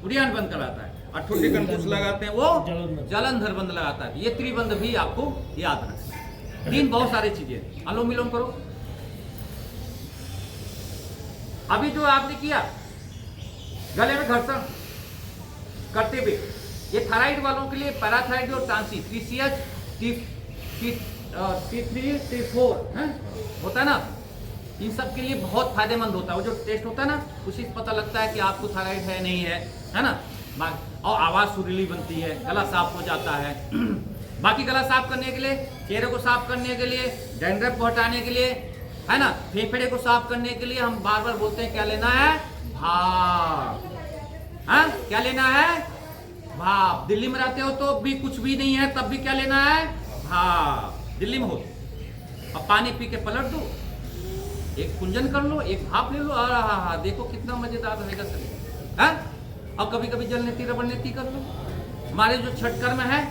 उड़ियान बंद कराता है। और ठुड्डी कंठूस लगाते हैं वो जलंधर बंद लगाता है। ये त्रिबंध भी आपको याद रखना है। 3 बहुत सारी चीजें। अनुलोम विलोम करो। अभी जो आपने किया गले में घर्षण करते हुए, ये थायराइड वालों के लिए पैराथायराइड और टांसी TCH, T3, T4 होता है ना, इन सब के लिए बहुत फायदेमंद होता है। वो जो टेस्ट होता है ना, उसी से पता लगता है कि आपको थायराइड है नहीं है ना। और आवाज सुरीली बनती है, गला साफ हो जाता है। बाकी गला साफ करने के लिए, चेहरे को साफ करने के लिए, डैंड्रफ को हटाने के लिए, है ना, फेफड़े को साफ करने के लिए हम बार बार बोलते हैं क्या लेना है? भाप। हाँ, क्या लेना है? भाप। दिल्ली में रहते हो तो भी कुछ भी नहीं है, तब भी क्या लेना है? भाप। दिल्ली में हो अब पानी पी के पलट दो, एक कुंजन कर लो, एक भाप ले लो, हाँ, देखो कितना मजेदार रहेगा शरीर। हाँ, और कभी कभी जल नेति, रबड़ नेति कर लो। हमारे जो छठ कर्म है,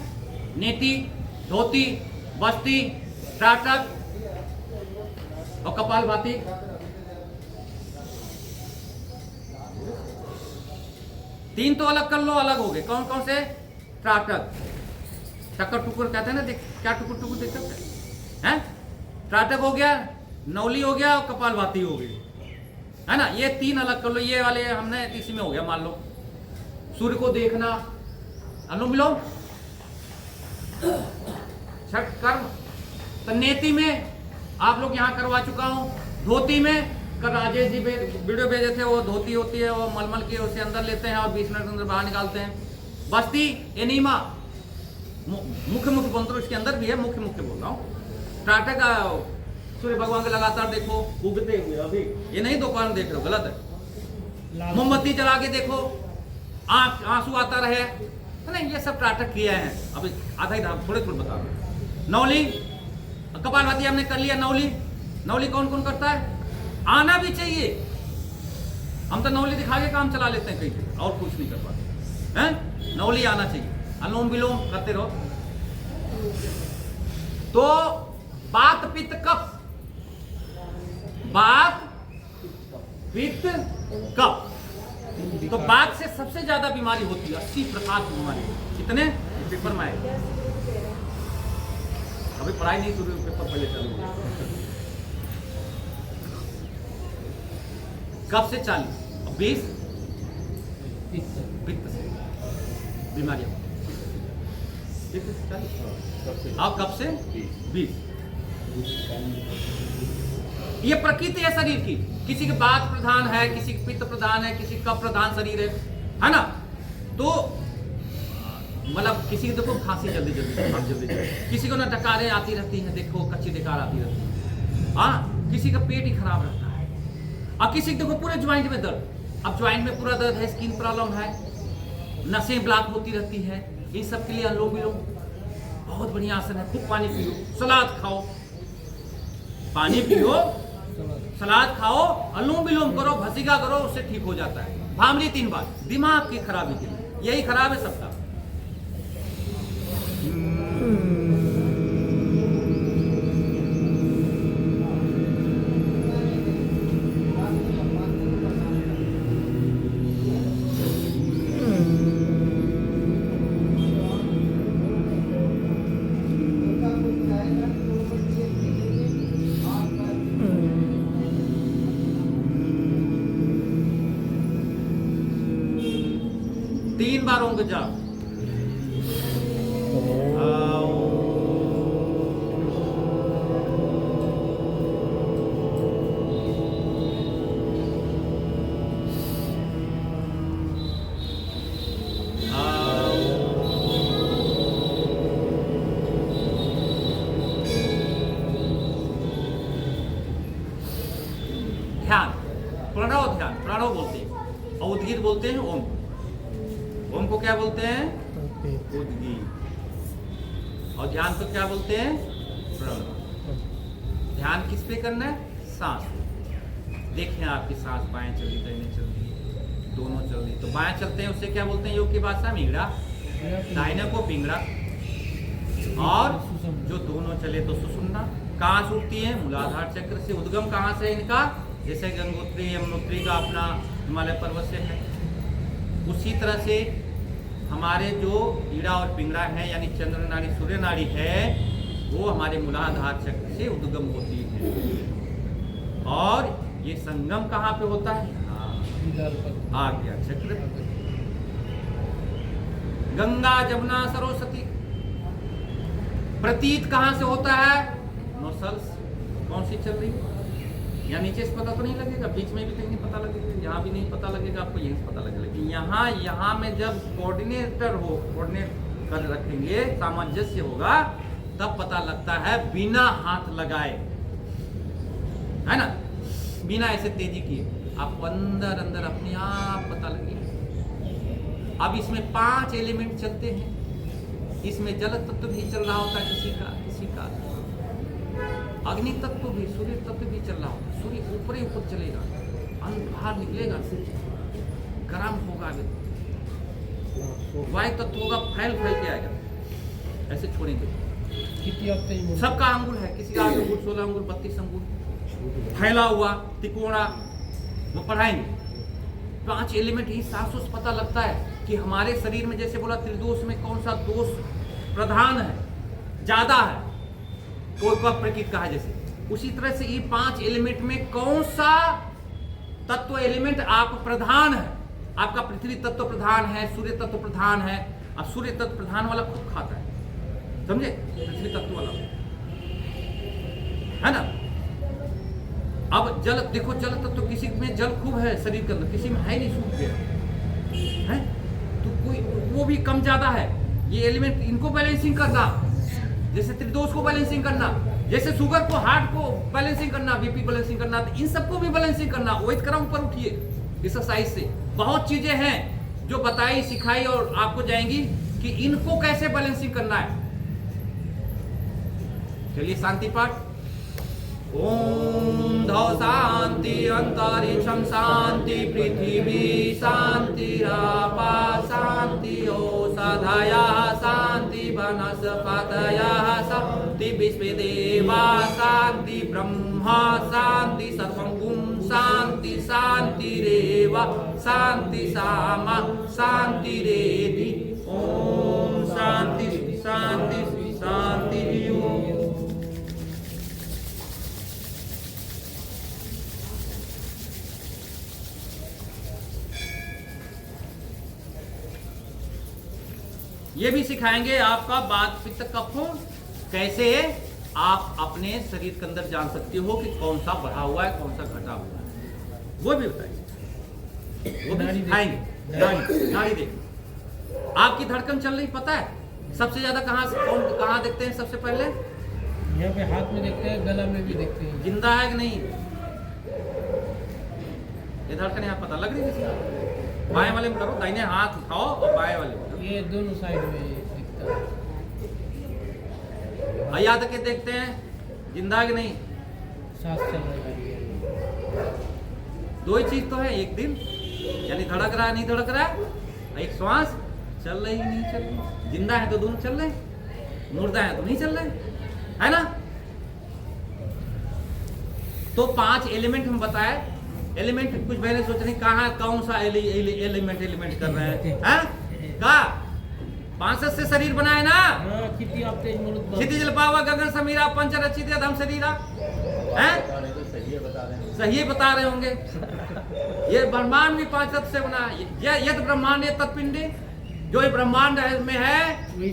नेति, धोती, बस्ती, त्राटक और कपालभाति, तीन तो अलग कर लो, अलग हो गए। कौन कौन से? त्राटक, टक्कर टुकुर कहते हैं ना, देख क्या टुकुर टुकुर देख सकते हैं? त्राटक हो गया, नौली हो गया और कपालभाति हो गई, है ना। ये 3 अलग कर लो। ये वाले हमने इसी में हो गया। मान लो सूर्य को देखना, अनुलोम विलोम, छठ कर्म। तो नेति में आप लोग यहाँ करवा चुका हूँ। धोती में कल राजेश जी वीडियो भेजे थे, वो धोती होती है, वो मलमल के उसे अंदर लेते हैं और 20 मिनट के अंदर बाहर निकालते हैं। बस्ती, एनीमा, मुख्य मंत्र इसके अंदर भी है, मुख्य बोल रहा हूँ। त्राटक, सूर्य भगवान के लगातार देखो उगते हुए, अभी ये नहीं दोपहर में देख रहे हो, गलत है। मोमबत्ती जला के देखो, आंसू आता रहे, नहीं, ये सब त्राटक किया है। अभी आधा ही थोड़े बता रहे। नौली, कपालभाति हमने कर लिया। नौली कौन कौन करता है? आना भी चाहिए। हम तो नौली दिखा के काम चला लेते हैं कहीं पे, और कुछ नहीं कर पाते हैं। नौली आना चाहिए। अनुलोम विलोम करते रहो। तो बात, पित्त, कफ, बात, पित्त, कफ। तो बात से सबसे ज्यादा बीमारी होती है, 80 प्रकार की बीमारी। कितने? पेपर में आए, अभी पढ़ाई नहीं शुरू, पेपर पहले चालू। कब से 40 और 20 पित्त से बीमारियां। पित्त से 40 और कब से 20। ये प्रकृति है शरीर की। किसी के बात प्रधान है, किसी के पित्त प्रधान है, किसी का प्रधान शरीर है ना। तो मतलब किसी को देखो खांसी जल्दी, किसी को ना डकारें आती रहती हैं, देखो कच्ची डकार आती रहती है। हाँ, किसी का पेट ही खराब रहता है। और किसी को देखो पूरे ज्वाइंट में दर्द। अब ज्वाइंट में पूरा दर्द है, स्किन प्रॉब्लम है, नसें ब्लॉक होती रहती है, इन सब के लिए अनुलोम विलोम बहुत बढ़िया आसन है। खूब पानी पियो, सलाद खाओ, पानी पियो, सलाद खाओ, अनुलोम विलोम करो, भस्त्रिका करो, उससे ठीक हो जाता है। भामरी 3 बार, दिमाग की खराबी के लिए, यही खराब है सबका। तीन बार ओम का जाप। ध्यान, प्रणव ध्यान, प्रणव बोलते हैं और उद्गीत बोलते हैं ओम। ओम को क्या बोलते हैं? उद्गीत। और ध्यान को क्या बोलते हैं? प्रणव। ध्यान किस पे करना है? सांस। देखें आपकी सांस बाएं चल रही, दाहिने चल रही, दोनों चल रही। तो बाएं चलते हैं उससे क्या बोलते हैं योग की भाषा में? इंगड़ा। दाहिने को पिंगड़ा। और जो दोनों चले तो सुषुम्ना। कहाँ से उठती है? मूलाधार चक्र से। उद्गम कहाँ से है इनका? जैसे गंगोत्री यमुनोत्री का अपना हिमालय पर्वत से है, उसी तरह से हमारे जो ईड़ा और पिंगड़ा है, यानी चंद्र नाड़ी सूर्य नाड़ी है, वो हमारे मूलाधार चक्र से उद्गम होती है। और ये संगम कहाँ पे होता है? आज्ञा चक्र। गंगा जमुना सरस्वती। प्रतीत कहाँ से होता है? नोसल्स। कौन सी चल रही? यहाँ नीचे से पता तो नहीं लगेगा, बीच में भी कहीं नहीं पता लगेगा, यहाँ भी नहीं पता लगेगा, आपको यहीं से पता लगेगा। यहाँ में जब कोऑर्डिनेटर हो, कोऑर्डिनेट कर रखेंगे, सामंजस्य होगा, तब पता लगता है बिना हाथ लगाए, है ना, बिना ऐसे तेजी किए आपको अंदर अंदर अपने आप पता लगेगा। अब इसमें 5 एलिमेंट चलते हैं। इसमें जल तत्व भी चल रहा होता है किसी का, अग्नि तत्व भी, सूर्य तत्व भी चल रहा होता है। सूर्य ऊपर ही ऊपर चलेगा, बाहर निकलेगा, गर्म होगा, वायु तत्व होगा, फैल के आएगा, ऐसे छोड़ेंगे। सबका अंगुल है, किसी का 8 अंगुल, 16 अंगुल, 32 अंगुल, फैला हुआ तिकोना, वो पढ़ाएंगे। 5 एलिमेंट ही साफ से पता लगता है कि हमारे शरीर में, जैसे बोला त्रिदोष में कौन सा दोष प्रधान है, ज्यादा है, कोई प्रकृति कहा जैसे, उसी तरह से ये 5 एलिमेंट में कौन सा तत्व एलिमेंट आप प्रधान है। आपका पृथ्वी तत्व प्रधान है, सूर्य तत्व प्रधान है। अब सूर्य तत्व प्रधान वाला खूब खाता है, समझे, पृथ्वी तत्व वाला, है ना। अब जल देखो, जल तत्व किसी में जल खूब है शरीर के अंदर, किसी में है नहीं, सूख गया है, तो कोई वो भी कम ज्यादा है। ये एलिमेंट इनको बैलेंसिंग करना, जैसे त्रिदोष को बैलेंसिंग करना, जैसे शुगर को, हार्ट को बैलेंसिंग करना, बीपी बैलेंसिंग करना, तो इन सबको भी बैलेंसिंग करना। वेट करा, ऊपर उठिए एक्सरसाइज से। बहुत चीजें हैं जो बताई, सिखाई और आपको जाएंगी कि इनको कैसे बैलेंसिंग करना है। चलिए शांति पाठ। ओम धौ शांति अंतरिक्षम शांति पृथ्वी शांति रापा शांति औषधयः शांति वनस्पतयः शांति विश्वदेवा शांति ब्रह्मा शांति सर्वं गुं शांति शांतिरेव शांति सामा शांतिरेधि। ओम शांति शांति शांति। ये भी सिखाएंगे आपका वात पित्त कफ कैसे आप अपने शरीर के अंदर जान सकते हो कि कौन सा बढ़ा हुआ है, कौन सा घटा हुआ है, वो भी बताएंगे, वो भी सिखाएंगे। नाड़ी देखो, आपकी धड़कन चल रही, पता है सबसे ज्यादा कहाँ देखते हैं? सबसे पहले यहाँ पे हाथ में देखते हैं, गला में भी देखते हैं। जिंदा है कि नहीं? ये धड़कन यहाँ पता लग रही है किसी बाएं वाले में करो, दाहिने हाथ उठाओ और बाएं वाले में करो। ये दोनों साइड में दिखता है। भैया तक के देखते हैं जिंदा कि नहीं। सांस चल रहा है। दो ही चीज तो है, एक दिन यानी धड़क रहा है नहीं धड़क रहा है, एक श्वास चल रही नहीं चल रही। जिंदा है तो दोनों चल रहे, मुर्दा है तो नहीं चल रहे, है ना। तो 5 एलिमेंट हम बताए। एलिमेंट कुछ बहने सोच रही कहाँ कौन सा एलिमेंट कर रहे हैं का 5 से शरीर बना है ना। हाँ, कितनी आप तेज मुल्क बन- क्षितिज पावा गगन समीरा पंच रचित धम शरीरा है। सही बता रहे होंगे। ये ब्रह्मांड भी 5 तत्व से बना है। यद ब्रह्मांड ये तत्पिंडी, जो ये ब्रह्मांड में है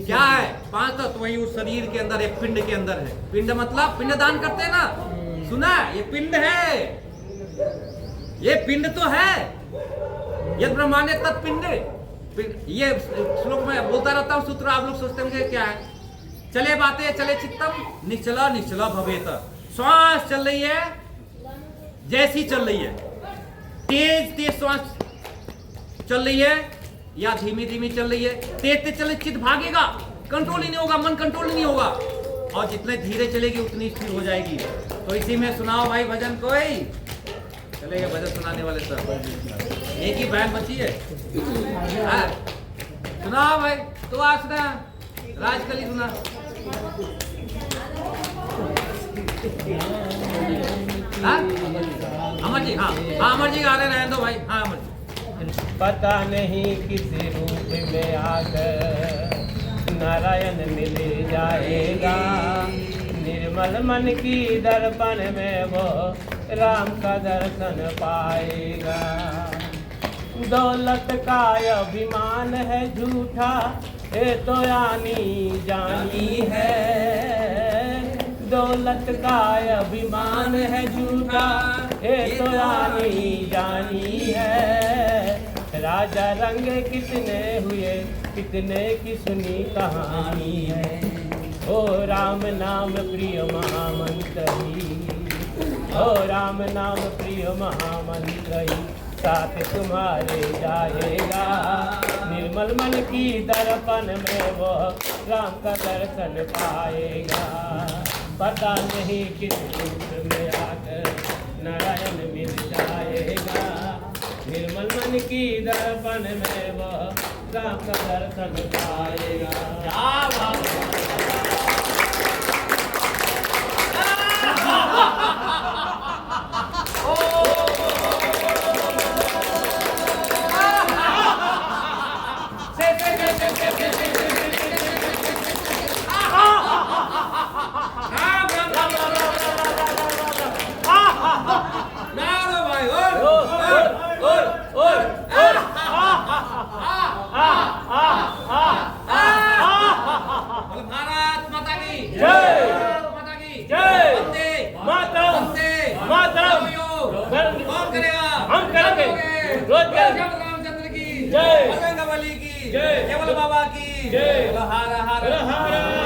क्या है 5 तत्व, वही उस शरीर के अंदर एक पिंड के अंदर है। पिंड मतलब पिंड दान करते हैं ना, सुना ये पिंड है, ये पिंड तो है। यद ब्रह्मांड तत्पिंड, ये श्लोक में बोलता रहता हूँ सूत्र, आप लोग सोचते होंगे क्या है। चले बातें चले चित्तम निश्चला निश्चला भवेत। श्वास चल रही है जैसी चल रही है, तेज तेज श्वास चल रही है या धीमी धीमी चल रही है। तेज तेज चले चित्त भागेगा, कंट्रोल ही नहीं होगा, मन कंट्रोल ही नहीं होगा। और जितने धीरे चलेगी उतनी स्थिर हो जाएगी। तो इसी में सुनाओ भाई भजन, कोई चलेगा भजन सुनाने वाले सब। एक ही बहन बची है, हाँ? सुनाओ भाई, तो आज सुना राजकली सुना। हाँ? अमर जी, हाँ हाँ अमर जी गा रहे, रहने दो भाई। हाँ अमर जी। पता नहीं किस रूप में आकर नारायण मिल जाएगा। निर्मल मन की दर्पण में वो राम का दर्शन पाएगा। दौलत का अभिमान है झूठा, ये तो आनी जानी है। दौलत का अभिमान है झूठा, ये तो आनी जानी है। राजा रंग कितने हुए, कितने की सुनी कहानी है। ओ राम नाम प्रिय महामंत्र ही, ओ राम नाम प्रिय महामंत्र ही साथ तुम्हारे जाएगा। निर्मल मन की दर्पण में वो राम का दर्शन पाएगा। पता नहीं किस रूप में आकर नारायण मिल जाएगा। निर्मल मन की दर्पण में वो राम का दर्शन पाएगा। भारत माता की जय। माता की जय। वंदे मातरम। वंदे मातरम। कौन करेगा? हम करेंगे। रोज करेंगे। रामचंद्र की जय। बजरंगबली की जय। केवल बाबा की जय। हर हर हर हर